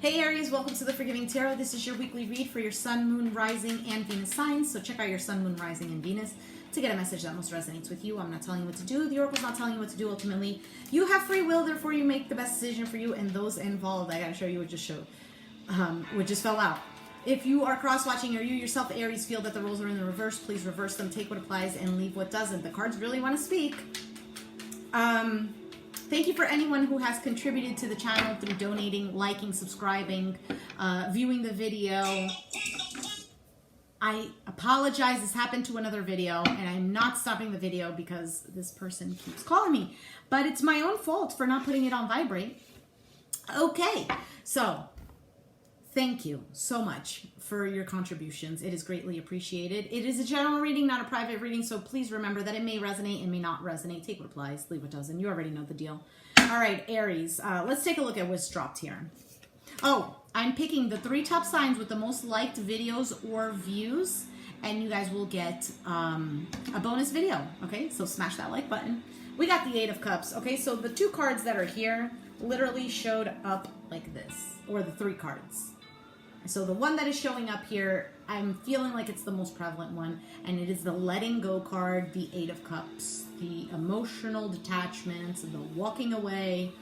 Hey Aries, welcome to the Forgiving Tarot. This is your weekly read for your Sun, Moon, Rising, and Venus signs. So check out your Sun, Moon, Rising, and Venus to get a message that most resonates with you. I'm not telling you what to do. The Oracle's not telling you what to do. Ultimately, you have free will, therefore you make the best decision for you and those involved. I gotta show you what just fell out. If you are cross-watching or you yourself, Aries, feel that the roles are in the reverse, please reverse them, take what applies, and leave what doesn't. The cards really want to speak. Thank you for anyone who has contributed to the channel through donating, liking, subscribing, viewing the video. I apologize. This happened to another video, and I'm not stopping the video because this person keeps calling me. But it's my own fault for not putting it on vibrate. Okay, so thank you so much for your contributions. It is greatly appreciated. It is a general reading, not a private reading, so please remember that it may resonate and may not resonate. Take what applies, leave what doesn't. You already know the deal. All right, Aries, let's take a look at what's dropped here. Oh, I'm picking the 3 top signs with the most liked videos or views, and you guys will get a bonus video, okay? So smash that like button. We got the 8 of Cups, okay? So the 2 cards that are here literally showed up like this, or the 3 cards. So the one that is showing up here, I'm feeling like it's the most prevalent one, and it is the letting go card, the 8 of Cups, the emotional detachment, the walking away,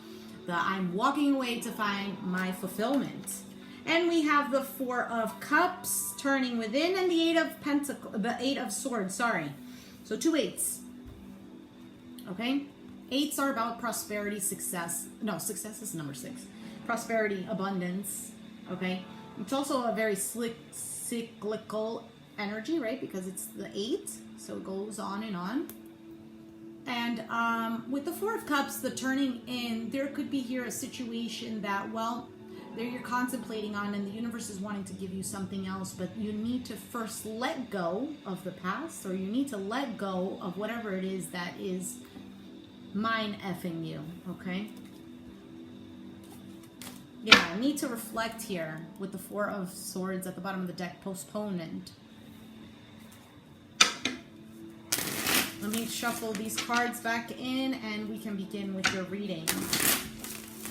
the I'm walking away to find my fulfillment. And we have the 4 of Cups turning within, and the 8 of Pentacles, the 8 of Swords, sorry. So 2 8s. Okay? 8s are about prosperity, success. No, success is number 6. Prosperity, abundance. Okay? It's also a very cyclical energy, right? Because it's the 8, so it goes on and on. And with the 4 of Cups, the turning in, there could be here a situation that, well, there you're contemplating on, and the universe is wanting to give you something else, but you need to first let go of the past, or you need to let go of whatever it is that is mind effing you, okay? Yeah, I need to reflect here with the 4 of Swords at the bottom of the deck, postponement. Let me shuffle these cards back in and we can begin with your reading.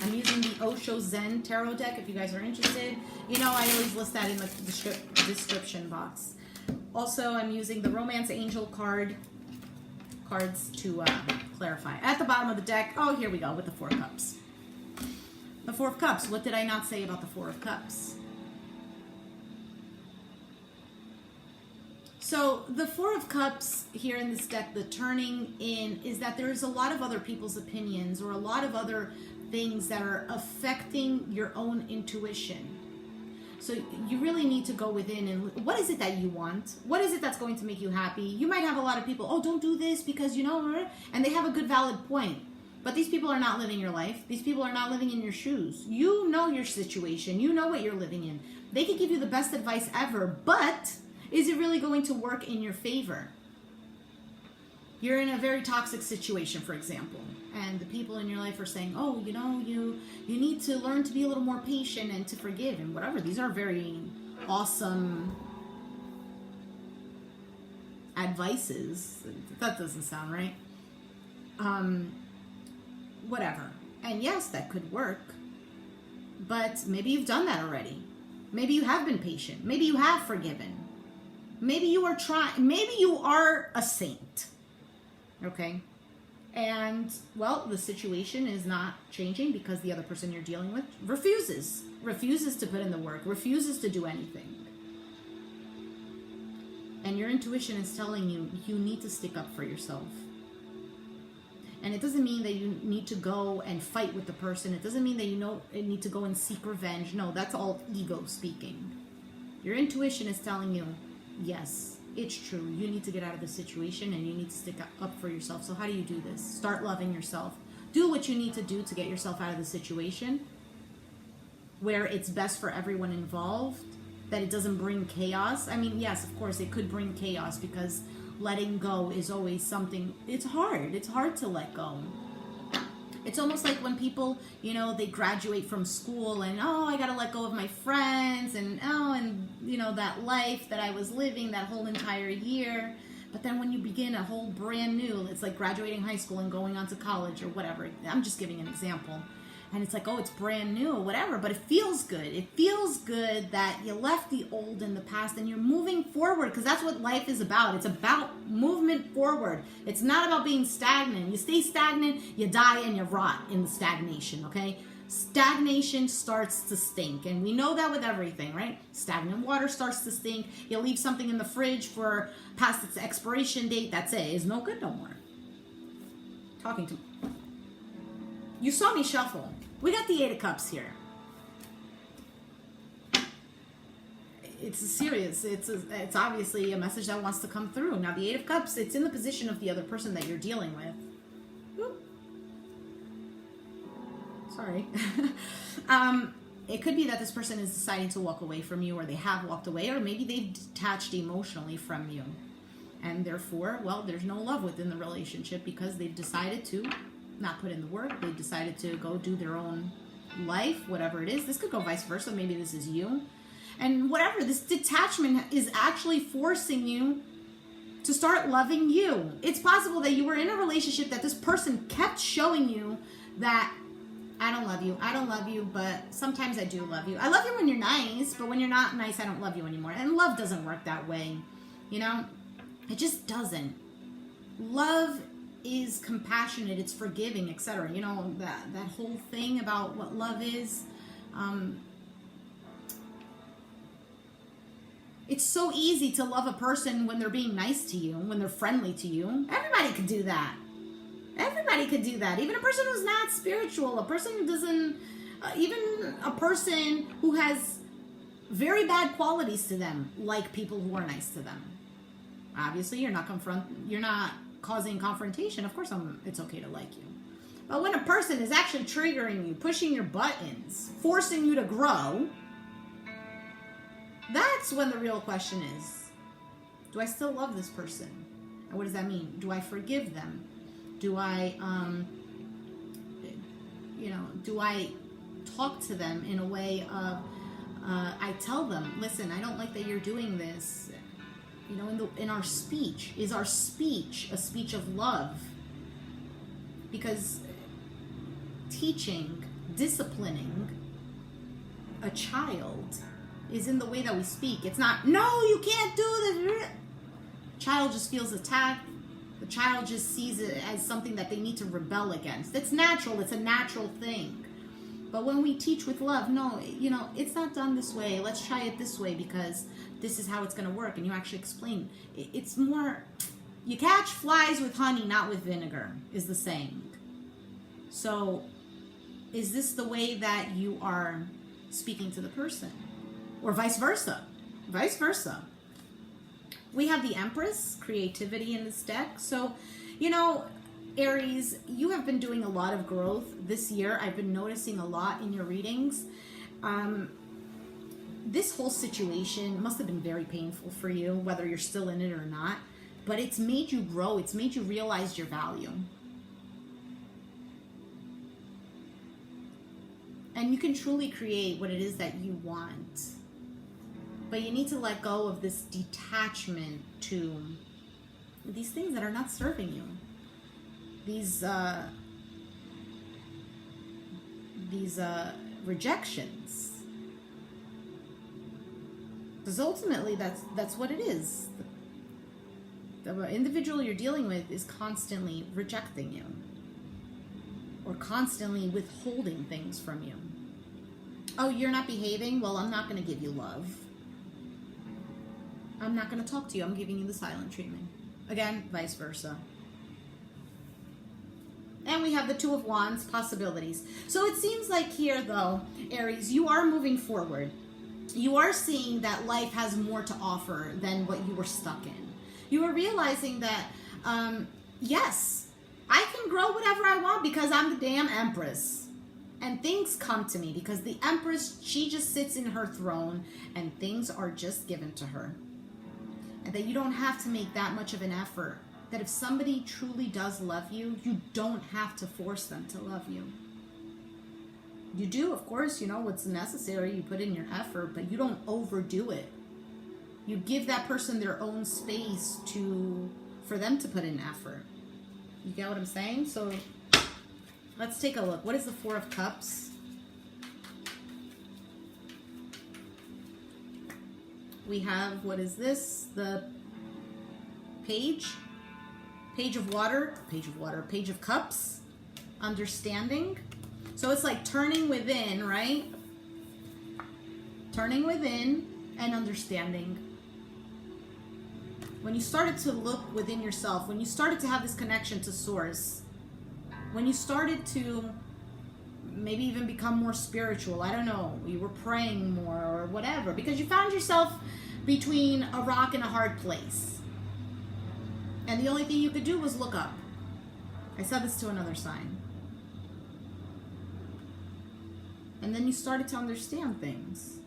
I'm using the Osho Zen Tarot deck if you guys are interested. You know, I always list that in the description box. Also, I'm using the Romance Angel cards to clarify. At the bottom of the deck, oh, here we go with the 4 of Cups. The 4 of Cups. What did I not say about the 4 of Cups? So the 4 of Cups here in this deck, the turning in, is that there's a lot of other people's opinions or a lot of other things that are affecting your own intuition. So you really need to go within and what is it that you want? What is it that's going to make you happy? You might have a lot of people, oh, don't do this because, you know, and they have a good valid point. But these people are not living your life. These people are not living in your shoes. You know your situation. You know what you're living in. They could give you the best advice ever, but is it really going to work in your favor? You're in a very toxic situation, for example, and the people in your life are saying, oh, you know, you need to learn to be a little more patient and to forgive and whatever. These are very awesome advices. That doesn't sound right. Whatever. And yes, that could work. But maybe you've done that already. Maybe you have been patient. Maybe you have forgiven. Maybe you are trying. Maybe you are a saint. Okay? And, well, the situation is not changing because the other person you're dealing with refuses to put in the work, refuses to do anything. And your intuition is telling you, you need to stick up for yourself. And it doesn't mean that you need to go and fight with the person. It doesn't mean that you need to go and seek revenge. No, that's all ego speaking. Your intuition is telling you, yes, it's true. You need to get out of the situation and you need to stick up for yourself. So how do you do this? Start loving yourself. Do what you need to do to get yourself out of the situation where it's best for everyone involved, that it doesn't bring chaos. I mean, yes, of course, it could bring chaos because letting go is always something, it's hard. It's hard to let go. It's almost like when people, you know, they graduate from school and, oh, I got to let go of my friends and, oh, and, you know, that life that I was living that whole entire year. But then when you begin a whole brand new, it's like graduating high school and going on to college or whatever. I'm just giving an example. And it's like, oh, it's brand new or whatever, but it feels good. It feels good that you left the old in the past and you're moving forward, because that's what life is about. It's about movement forward. It's not about being stagnant. You stay stagnant, you die and you rot in the stagnation, okay? Stagnation starts to stink, and we know that with everything, right? Stagnant water starts to stink. You leave something in the fridge for past its expiration date, that's it. It's no good no more. Talking to me. You saw me shuffle. We got the Eight of Cups here. It's serious. It's obviously a message that wants to come through. Now, the Eight of Cups, it's in the position of the other person that you're dealing with. Whoop. Sorry. It could be that this person is deciding to walk away from you, or they have walked away, or maybe they've detached emotionally from you. And therefore, well, there's no love within the relationship because they've decided to not put in the work. They've decided to go do their own life, whatever it is. This could go vice versa. Maybe this is you. And whatever, this detachment is actually forcing you to start loving you. It's possible that you were in a relationship that this person kept showing you that I don't love you, but sometimes I do love you. I love you when you're nice, but when you're not nice, I don't love you anymore. And love doesn't work that way. You know, it just doesn't. Love is compassionate, it's forgiving, etc. You know, that whole thing about what love is. It's so easy to love a person when they're being nice to you, when they're friendly to you. Everybody could do that. Everybody could do that. Even a person who's not spiritual, a person who doesn't, even a person who has very bad qualities to them, like people who are nice to them. Obviously, you're not causing confrontation. Of course, it's okay to like you. But when a person is actually triggering you, pushing your buttons, forcing you to grow, that's when the real question is, do I still love this person? And what does that mean? Do I forgive them? Do I, do I talk to them in a way of, I tell them, listen, I don't like that you're doing this. You know, in our speech, is our speech a speech of love? Because teaching, disciplining a child is in the way that we speak. It's not, no, you can't do this. Child just feels attacked. The child just sees it as something that they need to rebel against. It's natural. It's a natural thing. But when we teach with love, no, it's not done this way. Let's try it this way because this is how it's going to work. And you actually explain. It's more, you catch flies with honey, not with vinegar, is the saying. So is this the way that you are speaking to the person? Or vice versa? Vice versa. We have the Empress, creativity in this deck. So, Aries, you have been doing a lot of growth this year. I've been noticing a lot in your readings. This whole situation must have been very painful for you, whether you're still in it or not. But it's made you grow. It's made you realize your value. And you can truly create what it is that you want. But you need to let go of this detachment to these things that are not serving you. These rejections. Because ultimately that's what it is. The individual you're dealing with is constantly rejecting you. Or constantly withholding things from you. Oh, you're not behaving? Well, I'm not going to give you love. I'm not going to talk to you. I'm giving you the silent treatment. Again, vice versa. And we have the Two of Wands, possibilities. So it seems like here, though, Aries, you are moving forward. You are seeing that life has more to offer than what you were stuck in. You are realizing that, yes, I can grow whatever I want because I'm the damn Empress. And things come to me because the Empress, she just sits in her throne and things are just given to her. And that you don't have to make that much of an effort. That if somebody truly does love you, you don't have to force them to love you. You do, of course, what's necessary. You put in your effort, but you don't overdo it. You give that person their own space for them to put in effort. You get what I'm saying? So Let's take a look. What is the Four of Cups? We have, what is this? The Page of Water, Page of Cups, understanding. So it's like turning within, right? Turning within and understanding. When you started to look within yourself, when you started to have this connection to Source, when you started to maybe even become more spiritual, I don't know, you were praying more or whatever, because you found yourself between a rock and a hard place. And the only thing you could do was look up. I said this to another sign. And then you started to understand things.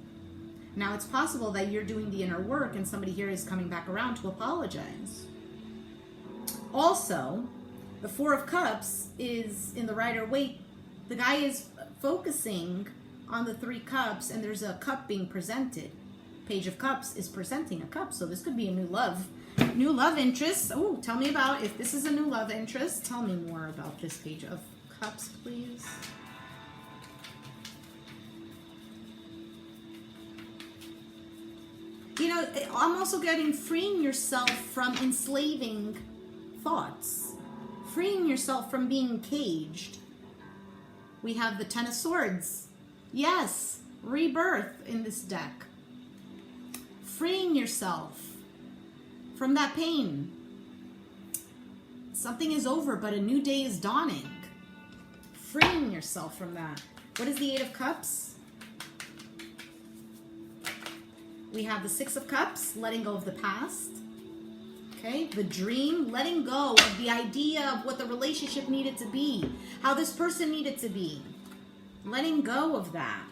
Now it's possible that you're doing the inner work and somebody here is coming back around to apologize. Also, the Four of Cups is in the Rider-Waite. The guy is focusing on the Three Cups and there's a cup being presented. Page of Cups is presenting a cup, so this could be a new love interest. Oh, tell me about, if this is a new love interest, tell me more about this Page of Cups, please. You know, I'm also getting freeing yourself from enslaving thoughts, freeing yourself from being caged. We have the Ten of Swords. Yes, rebirth in this deck. Freeing yourself from that pain. Something is over, but a new day is dawning. Freeing yourself from that. What is the Eight of Cups? We have the Six of Cups, letting go of the past. Okay, the dream, letting go of the idea of what the relationship needed to be, how this person needed to be. Letting go of that.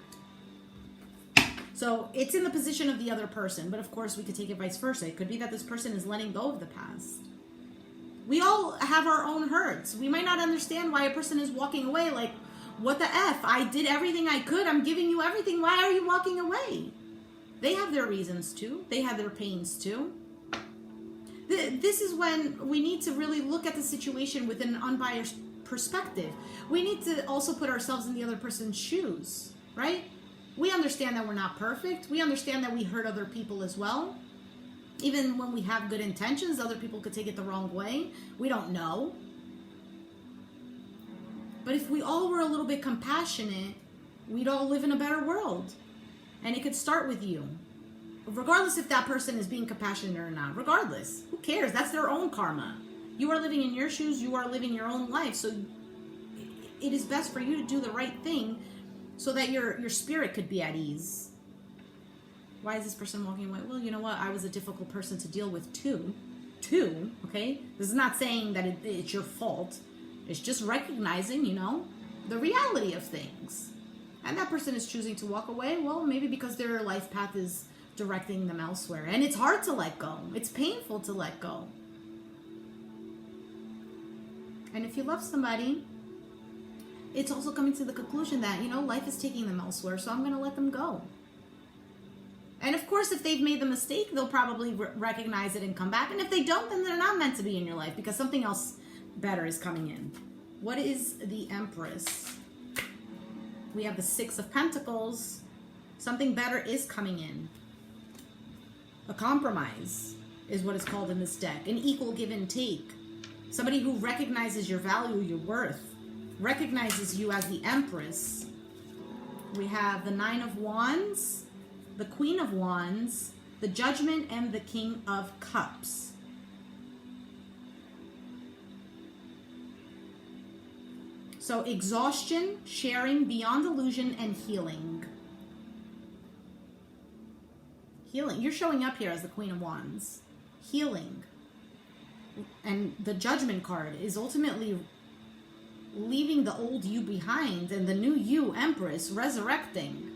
So it's in the position of the other person, but of course we could take it vice versa. It could be that this person is letting go of the past. We all have our own hurts. We might not understand why a person is walking away, like, what the F? I did everything I could. I'm giving you everything. Why are you walking away? They have their reasons too. They have their pains too. This is when we need to really look at the situation with an unbiased perspective. We need to also put ourselves in the other person's shoes, right? We understand that we're not perfect. We understand that we hurt other people as well. Even when we have good intentions, other people could take it the wrong way. We don't know. But if we all were a little bit compassionate, we'd all live in a better world. And it could start with you. Regardless if that person is being compassionate or not. Regardless. Who cares? That's their own karma. You are living in your shoes. You are living your own life. So it is best for you to do the right thing so that your spirit could be at ease. Why is this person walking away? Well, you know what? I was a difficult person to deal with too. Okay? This is not saying that it's your fault. It's just recognizing, you know, the reality of things. And that person is choosing to walk away, well, maybe because their life path is directing them elsewhere. And it's hard to let go. It's painful to let go. And if you love somebody, it's also coming to the conclusion that, you know, life is taking them elsewhere, so I'm going to let them go. And of course, if they've made the mistake, they'll probably recognize it and come back. And if they don't, then they're not meant to be in your life because something else better is coming in. What is the Empress? We have the Six of Pentacles. Something better is coming in. A compromise is what is called in this deck. An equal give and take. Somebody who recognizes your value, your worth. Recognizes you as the Empress. We have the Nine of Wands, the Queen of Wands, the Judgment, and the King of Cups. So exhaustion, sharing, beyond illusion, and healing. Healing. You're showing up here as the Queen of Wands. Healing. And the Judgment card is ultimately leaving the old you behind and the new you, Empress, resurrecting.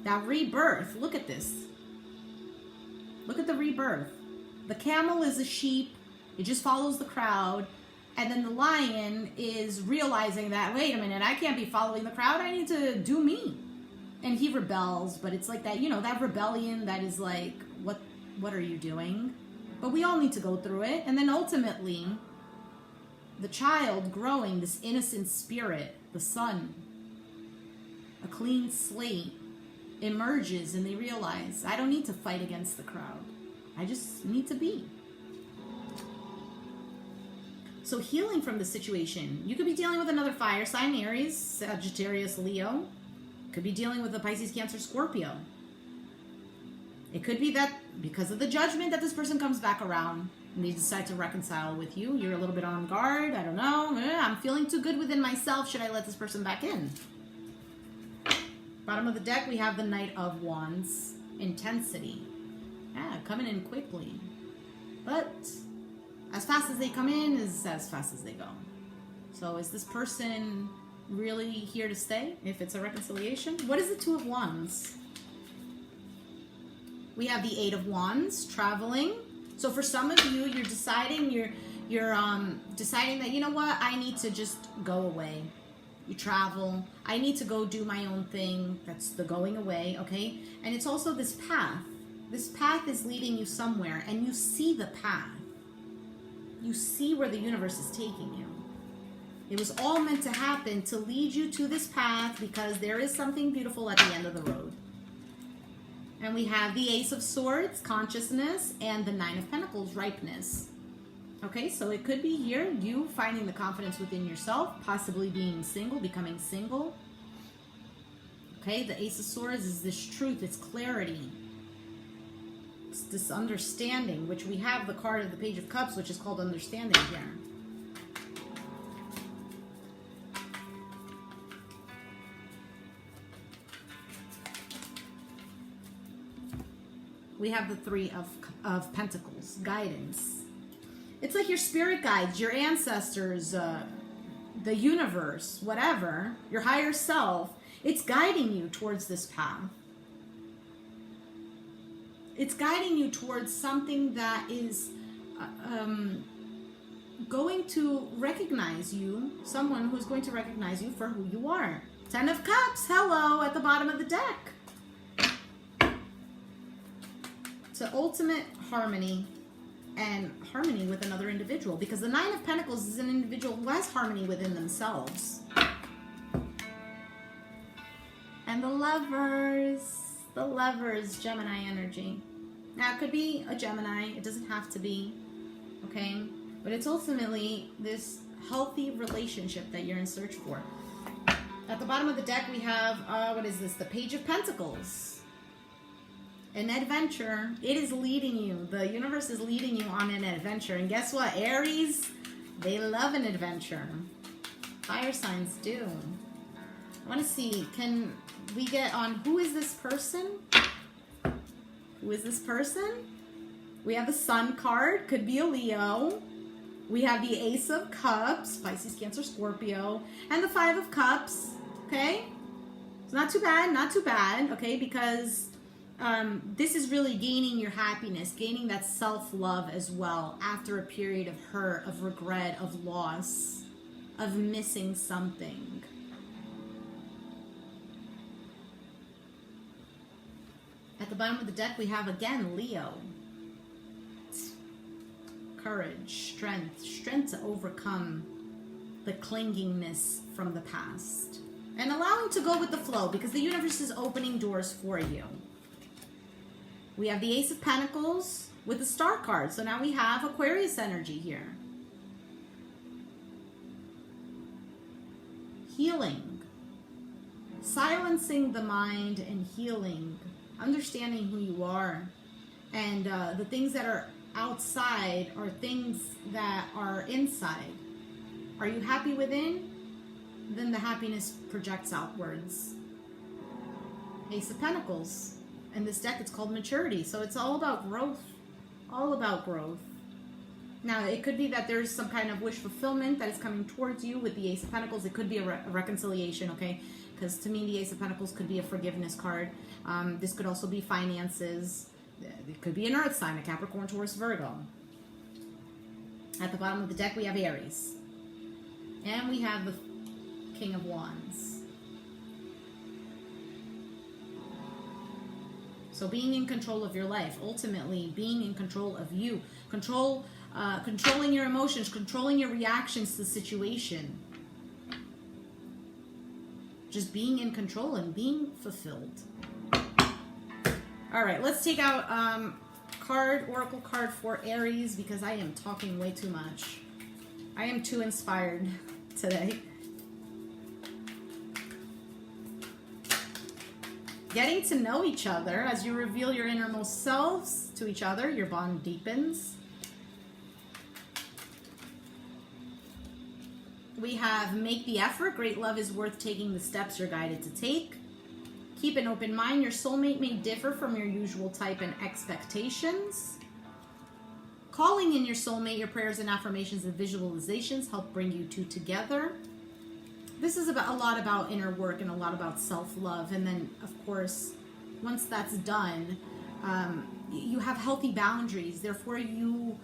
That rebirth. Look at this. Look at the rebirth. The camel is a sheep. It just follows the crowd. And then the lion is realizing that, wait a minute, I can't be following the crowd. I need to do me. And he rebels, but it's like that, you know, that rebellion that is like, what are you doing? But we all need to go through it. And then ultimately, the child growing, this innocent spirit, the sun, a clean slate emerges, and they realize, I don't need to fight against the crowd. I just need to be. So healing from the situation. You could be dealing with another fire sign, Aries, Sagittarius, Leo. Could be dealing with a Pisces, Cancer, Scorpio. It could be that because of the judgment that this person comes back around and they decide to reconcile with you. You're a little bit on guard. I don't know. I'm feeling too good within myself. Should I let this person back in? Bottom of the deck, we have the Knight of Wands. Intensity. Yeah, coming in quickly. But as fast as they come in is as fast as they go. So is this person really here to stay if it's a reconciliation? What is the Two of Wands? We have the Eight of Wands, traveling. So for some of you, you're deciding deciding that, you know what, I need to just go away. You travel. I need to go do my own thing. That's the going away, okay? And it's also this path. This path is leading you somewhere, and you see the path. You see where the universe is taking you. It was all meant to happen to lead you to this path because there is something beautiful at the end of the road. And we have the Ace of Swords, consciousness, and the Nine of Pentacles, ripeness. Okay, so it could be here, you finding the confidence within yourself, possibly being single, becoming single. Okay, the Ace of Swords is this truth, it's clarity. It's this understanding, which we have the card of the Page of Cups, which is called understanding here. We have the Three of Pentacles, guidance. It's like your spirit guides, your ancestors, the universe, whatever, your higher self. It's guiding you towards this path. It's guiding you towards something that is going to recognize you, someone who's going to recognize you for who you are. Ten of Cups, hello, at the bottom of the deck. So ultimate harmony and harmony with another individual, because the Nine of Pentacles is an individual who has harmony within themselves. And the Lovers, Gemini energy. Now, it could be a Gemini. It doesn't have to be, okay? But it's ultimately this healthy relationship that you're in search for. At the bottom of the deck, we have, what is this? The Page of Pentacles. An adventure. It is leading you. The universe is leading you on an adventure. And guess what? Aries, they love an adventure. Fire signs do. I want to see, can we get on who is this person? Who is this person? We have the Sun card, could be a Leo. We have the Ace of Cups, Pisces, Cancer, Scorpio, and the Five of Cups, okay? It's not too bad, okay? Because this is really gaining your happiness, gaining that self-love as well after a period of hurt, of regret, of loss, of missing something. At the bottom of the deck, we have, again, Leo. Courage, strength to overcome the clinginess from the past. And allowing to go with the flow, because the universe is opening doors for you. We have the Ace of Pentacles with the Star card. So now we have Aquarius energy here. Healing. Silencing the mind and healing. Understanding who you are, and the things that are outside are things that are inside. Are you happy within? Then the happiness projects outwards. Ace of Pentacles. In this deck, it's called maturity. So it's all about growth. All about growth. Now, it could be that there's some kind of wish fulfillment that is coming towards you with the Ace of Pentacles. It could be a reconciliation, okay? Because to me, the Ace of Pentacles could be a forgiveness card. This could also be finances. It could be an earth sign, a Capricorn, Taurus, Virgo. At the bottom of the deck, we have Aries. And we have the King of Wands. So being in control of your life, ultimately being in control of you. Controlling your emotions, controlling your reactions to the situation. just being in control and being fulfilled. All right, let's take out oracle card for Aries, because I am talking way too much. I am too inspired today. Getting to know each other. As you reveal your innermost selves to each other, your bond deepens. We have make the effort. Great love is worth taking the steps you're guided to take. Keep an open mind. Your soulmate may differ from your usual type and expectations. Calling in your soulmate, your prayers and affirmations and visualizations help bring you two together. This is a lot about inner work and a lot about self-love. And then, of course, once that's done, you have healthy boundaries. Therefore, you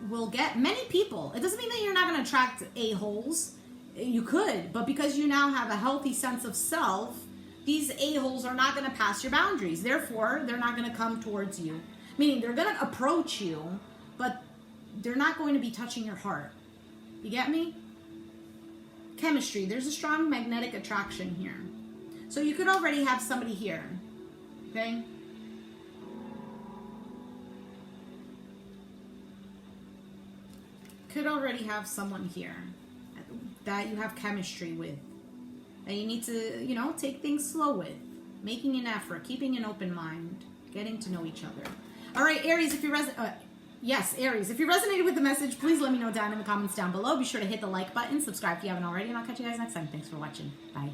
will get many people. It doesn't mean that you're not going to attract a-holes. You could, but because you now have a healthy sense of self, these a-holes are not going to pass your boundaries. Therefore, they're not going to come towards you. Meaning they're going to approach you, but they're not going to be touching your heart. You get me? Chemistry. There's a strong magnetic attraction here. So you could already have somebody here. Okay? Could already have someone here that you have chemistry with. That you need to, you know, take things slow with. Making an effort. Keeping an open mind. Getting to know each other. All right, Aries, if you Aries, if you resonated with the message, please let me know down in the comments down below. Be sure to hit the like button, subscribe if you haven't already, and I'll catch you guys next time. Thanks for watching. Bye.